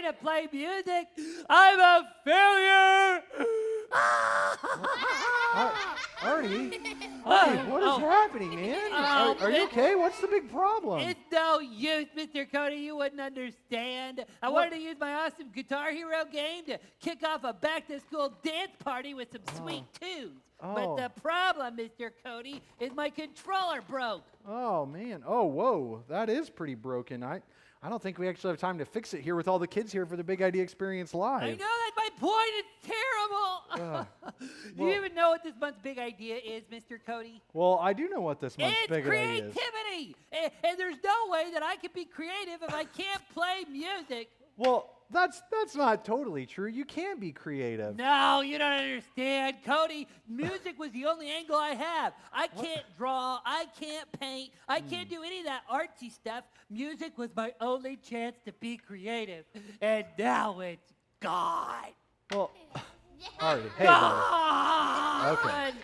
to play music. I'm a failure. Artie, what is happening, man? Are you okay? What's the big problem? It's no use, Mr. Cody. You wouldn't understand. I wanted to use my awesome Guitar Hero game to kick off a back-to-school dance party with some sweet tunes. But the problem, Mr. Cody, is my controller broke. Oh, man. Oh, whoa. That is pretty broken. I don't think we actually have time to fix it here with all the kids here for the Big Idea Experience Live. I know that's my point. It's terrible. Do you even know what this month's big idea is, Mr. Cody? Well, I do know what this month's It's big idea is. creativity. And there's no way that I can be creative if I can't play music. Well, that's not totally true. You can be creative. No, you don't understand. Cody, music was the only angle I have. I can't draw. I can't paint. I can't do any of that artsy stuff. Music was my only chance to be creative. And now it's gone. Well, Artie, hey, buddy. Gone.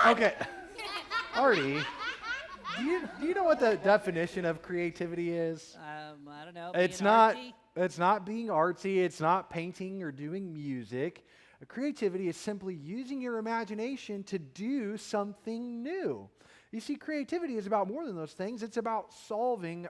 Okay. Artie, do you know what the definition of creativity is? I don't know. It's being not artsy? it's not being artsy, it's not painting or doing music. Creativity is simply using your imagination to do something new. You see, creativity is about more than those things. It's about solving,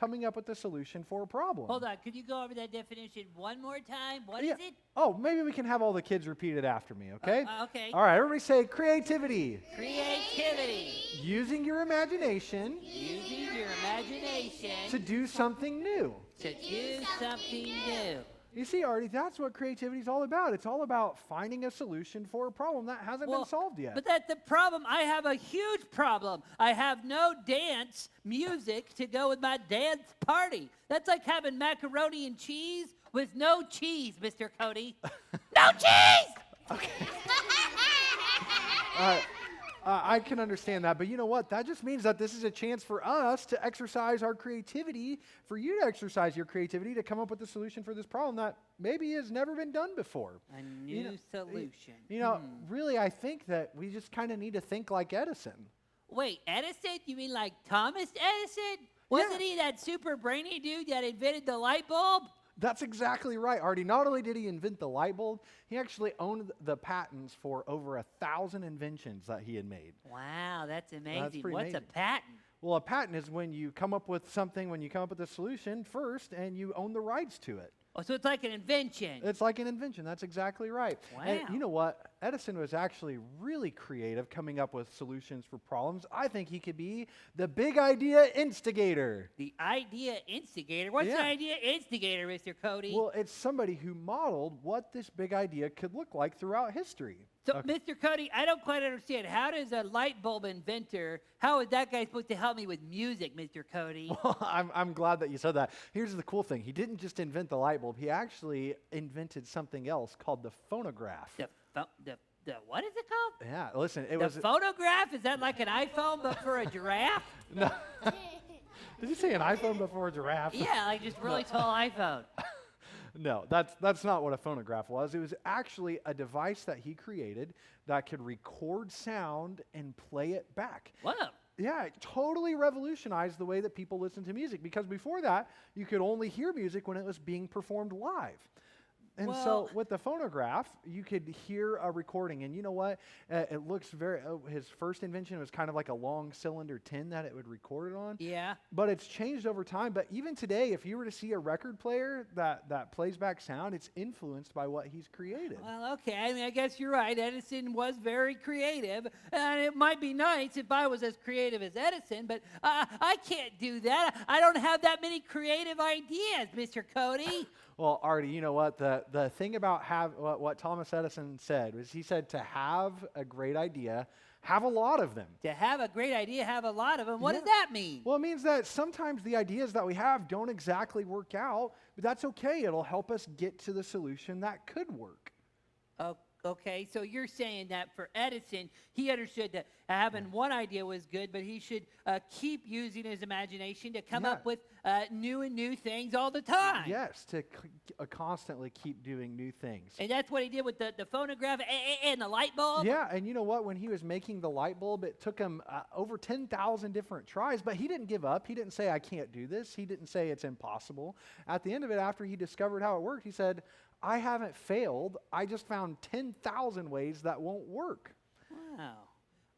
coming up with a solution for a problem. Hold on. Could you go over that definition one more time? What is it? Oh, maybe we can have all the kids repeat it after me, okay? Okay. All right, everybody say creativity. Creativity. Using your imagination Using your imagination to do something new. to do something new. You see, Artie, that's what creativity is all about. It's all about finding a solution for a problem that hasn't been solved yet. But that's the problem. I have a huge problem. I have no dance music to go with my dance party. That's like having macaroni and cheese with no cheese, Mr. Cody. No cheese! I can understand that, but you know what? That just means that this is a chance for us to exercise our creativity, for you to exercise your creativity to come up with a solution for this problem that maybe has never been done before. A new solution. You know, really, I think that we just kind of need to think like Edison. Wait, Edison? You mean like Thomas Edison? Wasn't he that super brainy dude that invented the light bulb? That's exactly right, Artie. Not only did he invent the light bulb, he actually owned the patents for over 1,000 inventions that he had made. Wow, that's amazing. pretty What's amazing. a patent? Well, a patent is when you come up with something, when you come up with a solution first, and you own the rights to it. Oh, so it's like an invention. It's like an invention. That's exactly right. And Wow. you know what? Edison was actually really creative coming up with solutions for problems. I think he could be the big idea instigator. The idea instigator? What's Yeah. an idea instigator, Mr. Cody? Well, it's somebody who modeled what this big idea could look like throughout history. So, Mr. Cody, I don't quite understand. How does a light bulb inventor, how is that guy supposed to help me with music, Mr. Cody? Well, I'm glad that you said that. Here's the cool thing. He didn't just invent the light bulb. He actually invented something else called the phonograph. The what is it called? Yeah, listen, it The was... phonograph? Is that like an iPhone but for a giraffe? No. Did you say an iPhone before a giraffe? Yeah, like just really tall iPhone. No, that's not what a phonograph was. It was actually a device that he created that could record sound and play it back. Wow. Yeah, it totally revolutionized the way that people listen to music, because before that, you could only hear music when it was being performed live. And so with the phonograph, you could hear a recording. And you know what? It looks very, his first invention was kind of like a long cylinder tin that it would record it on. Yeah. But it's changed over time. But even today, if you were to see a record player that plays back sound, it's influenced by what he's created. Well, okay. I mean, I guess you're right. Edison was very creative. And it might be nice if I was as creative as Edison, but I can't do that. I don't have that many creative ideas, Mr. Cody. Well, Artie, you know what? The thing about what Thomas Edison said was, he said to have a great idea, have a lot of them. To have a great idea, have a lot of them. What Yeah. does that mean? Well, it means that sometimes the ideas that we have don't exactly work out, but that's okay. It'll help us get to the solution that could work. okay? So you're saying that for Edison, he understood that having one idea was good, but he should keep using his imagination to come up with new things all the time. Yes, to constantly keep doing new things. And that's what he did with the phonograph and the light bulb? Yeah, and you know what? When he was making the light bulb, it took him over 10,000 different tries, but he didn't give up. He didn't say, I can't do this. He didn't say it's impossible. At the end of it, after he discovered how it worked, he said, I haven't failed. I just found 10,000 ways that won't work. Wow.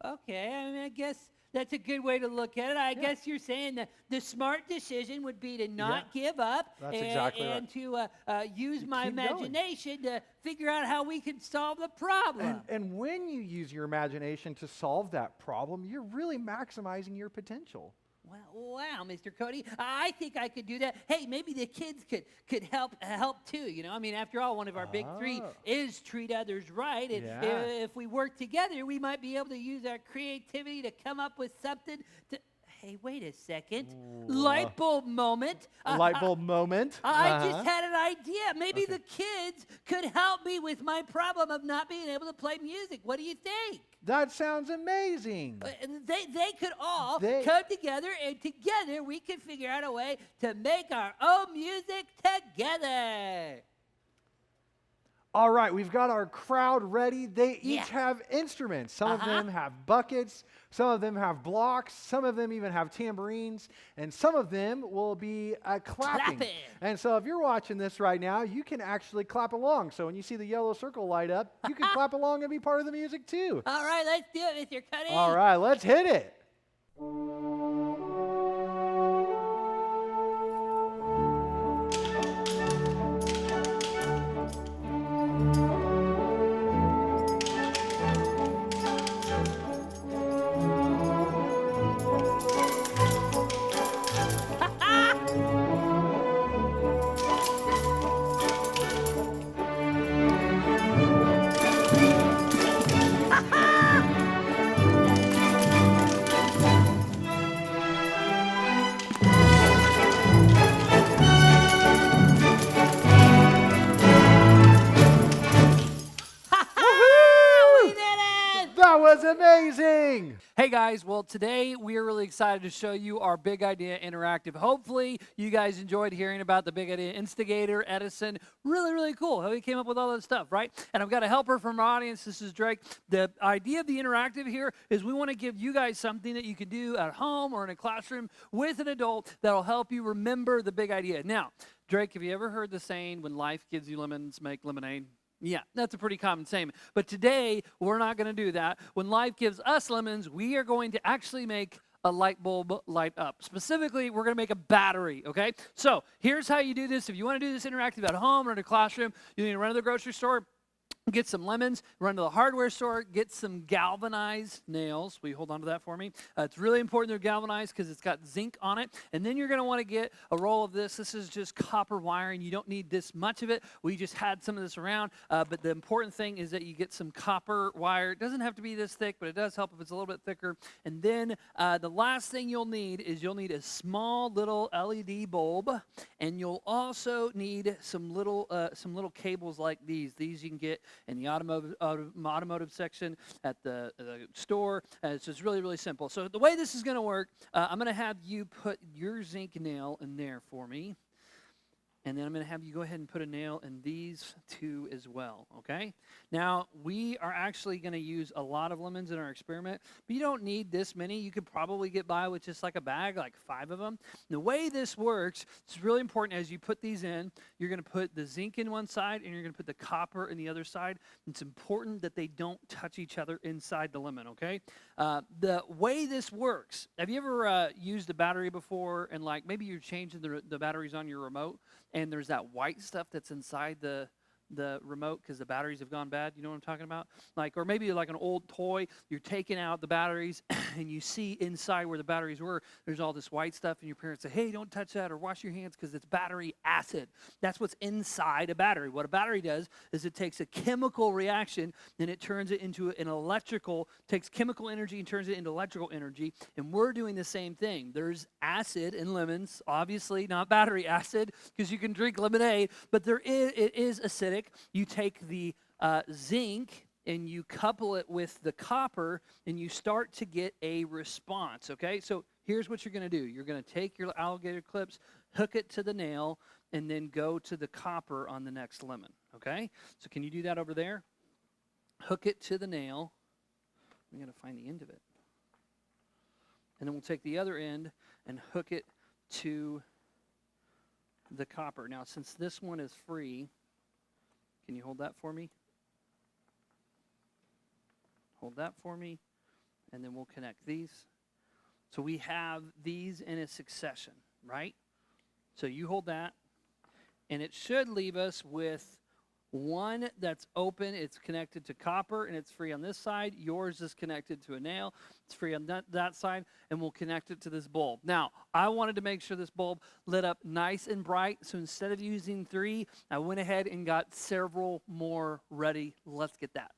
Okay, I mean, I guess that's a good way to look at it. I guess you're saying that the smart decision would be to not give up and to use my imagination to figure out how we can solve the problem. And when you use your imagination to solve that problem, you're really maximizing your potential. Wow, Mr. Cody, I think I could do that. Hey, maybe the kids could help too. You know, I mean, after all, one of our big three is treat others right. And if we work together, we might be able to use our creativity to come up with something to. Hey, wait a second. Light bulb moment. Light bulb moment. I just had an idea. Maybe the kids could help me with my problem of not being able to play music. What do you think? That sounds amazing. They could all come together, and together we can figure out a way to make our own music together. All right, we've got our crowd ready. They each have instruments. Some of them have buckets. Some of them have blocks. Some of them even have tambourines. And some of them will be clapping. And so if you're watching this right now, you can actually clap along. So when you see the yellow circle light up, you can clap along and be part of the music too. All right, let's do it, Mr. Cuddy. All right, let's hit it. Was amazing. Hey guys, well today we are really excited to show you our Big Idea Interactive. Hopefully you guys enjoyed hearing about the Big Idea Instigator, Edison. Really cool how he came up with all that stuff, right? And I've got a helper from our audience. This is Drake. The idea of the interactive here is we want to give you guys something that you can do at home or in a classroom with an adult that'll help you remember the big idea. Now, Drake, have you ever heard the saying, when life gives you lemons, make lemonade? Yeah, that's a pretty common saying. But today, we're not going to do that. When life gives us lemons, we are going to actually make a light bulb light up. Specifically, we're going to make a battery, okay? So here's how you do this. If you want to do this interactive at home or in a classroom, you need to run to the grocery store, get some lemons, run to the hardware store, get some galvanized nails. Will you hold on to that for me? It's really important they're galvanized because it's got zinc on it. And then you're going to want to get a roll of this. This is just copper wiring. You don't need this much of it. We just had some of this around. But the important thing is that you get some copper wire. It doesn't have to be this thick, but it does help if it's a little bit thicker. And then the last thing you'll need is you'll need a small little LED bulb. And you'll also need some little cables like these. These you can get in the automotive section at the store. It's just really simple. So the way this is going to work, I'm going to have you put your zinc nail in there for me. And then I'm going to have you go ahead and put a nail in these two as well, okay? Now, we are actually going to use a lot of lemons in our experiment, but you don't need this many. You could probably get by with just like a bag, like 5 of them. The way this works, it's really important as you put these in, you're going to put the zinc in one side and you're going to put the copper in the other side. It's important that they don't touch each other inside the lemon, okay? The way this works, have you ever used a battery before and like maybe you're changing the batteries on your remote? And there's that white stuff that's inside the remote because the batteries have gone bad. You know what I'm talking about? Like, or maybe like an old toy, you're taking out the batteries and you see inside where the batteries were, there's all this white stuff and your parents say, hey, don't touch that or wash your hands because it's battery acid. That's what's inside a battery. What a battery does is it takes a chemical reaction and it turns it into an electrical, takes chemical energy and turns it into electrical energy. And we're doing the same thing. There's acid in lemons, obviously not battery acid because you can drink lemonade, but it is acidic. You take the zinc and you couple it with the copper, and you start to get a response, okay? So here's what you're going to do. You're going to take your alligator clips, hook it to the nail, and then go to the copper on the next lemon, okay? So can you do that over there? Hook it to the nail. I'm going to find the end of it. And then we'll take the other end and hook it to the copper. Now, since this one is free, can you hold that for me? Hold that for me, and then we'll connect these. So we have these in a succession, right? So you hold that, and it should leave us with one that's open. It's connected to copper, and it's free on this side. Yours is connected to a nail. It's free on that side, and we'll connect it to this bulb. Now, I wanted to make sure this bulb lit up nice and bright, so instead of using 3, I went ahead and got several more ready. Let's get that.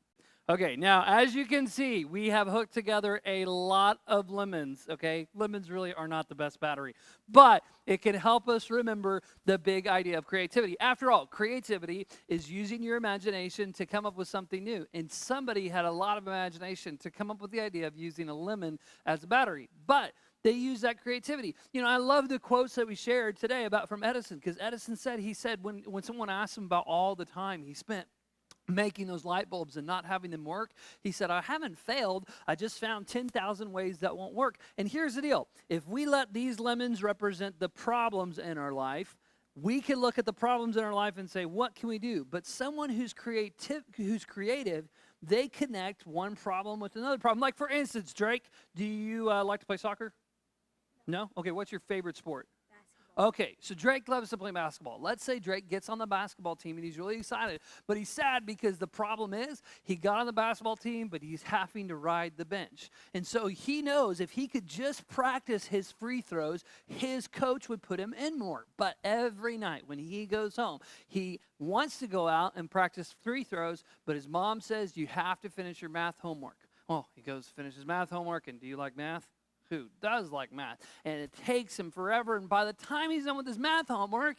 Okay, now, as you can see, we have hooked together a lot of lemons, okay? Lemons really are not the best battery, but it can help us remember the big idea of creativity. After all, creativity is using your imagination to come up with something new, and somebody had a lot of imagination to come up with the idea of using a lemon as a battery, but they use that creativity. You know, I love the quotes that we shared today about from Edison, because Edison said, when someone asked him about all the time he spent making those light bulbs and not having them work, he said, I haven't failed. I just found 10,000 ways that won't work. And here's the deal. If we let these lemons represent the problems in our life, we can look at the problems in our life and say, what can we do? But someone who's creative, they connect one problem with another problem. Like, for instance, Drake, do you like to play soccer? No? Okay, what's your favorite sport? Okay, so Drake loves to play basketball. Let's say Drake gets on the basketball team and he's really excited, but he's sad because the problem is he got on the basketball team, but he's having to ride the bench. And so he knows if he could just practice his free throws, his coach would put him in more. But every night when he goes home, he wants to go out and practice free throws, but his mom says, you have to finish your math homework. Well, he goes, finish his math homework, and do you like math? Who does like math? And it takes him forever, and by the time he's done with his math homework,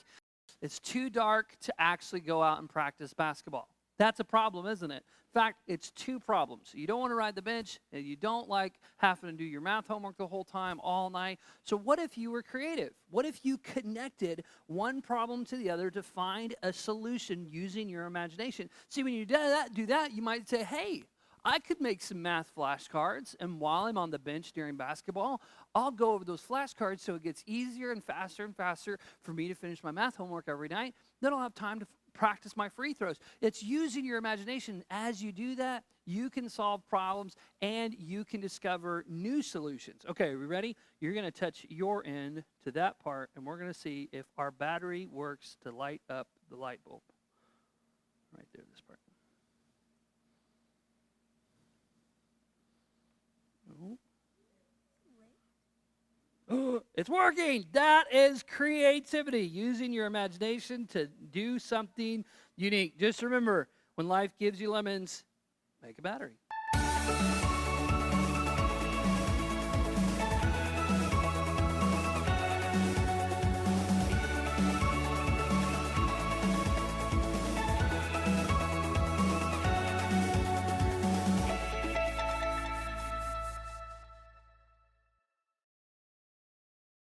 it's too dark to actually go out and practice basketball. That's a problem, isn't it? In fact, it's 2 problems. You don't want to ride the bench, and you don't like having to do your math homework the whole time, all night. So what if you were creative? What if you connected one problem to the other to find a solution using your imagination? See, when you do that, you might say, hey, I could make some math flashcards, and while I'm on the bench during basketball, I'll go over those flashcards so it gets easier and faster for me to finish my math homework every night. Then I'll have time to practice my free throws. It's using your imagination. As you do that, you can solve problems, and you can discover new solutions. Okay, are we ready? You're going to touch your end to that part, and we're going to see if our battery works to light up the light bulb. Right there, this part. It's working. That is creativity, using your imagination to do something unique. Just remember, when life gives you lemons, make a battery.